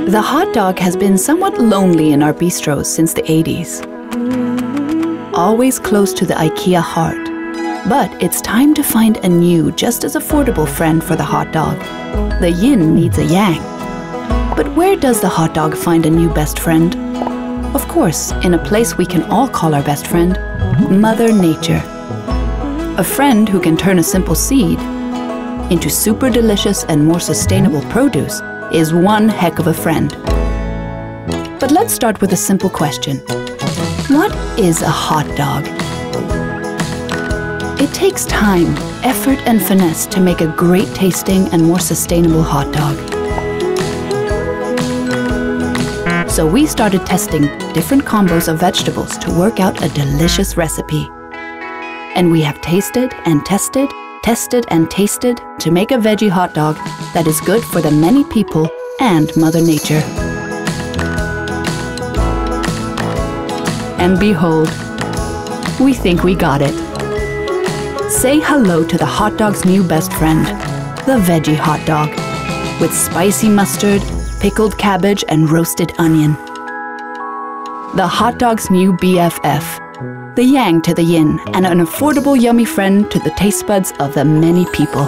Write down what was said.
The hot dog has been somewhat lonely in our bistros since the 80s. Always close to the IKEA heart. But it's time to find a new, just as affordable friend for the hot dog. The yin needs a yang. But where does the hot dog find a new best friend? Of course, in a place we can all call our best friend, Mother Nature. A friend who can turn a simple seed into super delicious and more sustainable produce is one heck of a friend. But let's start with a simple question. What is a hot dog? It takes time, effort, and finesse to make a great tasting and more sustainable hot dog. So we started testing different combos of vegetables to work out a delicious recipe. And we have tasted and tested, tested and tasted to make a veggie hot dog that is good for the many people and Mother Nature. And behold, we think we got it. Say hello to the hot dog's new best friend, the veggie hot dog, with spicy mustard, pickled cabbage, and roasted onion. The hot dog's new BFF, the yang to the yin, and an affordable yummy friend to the taste buds of the many people.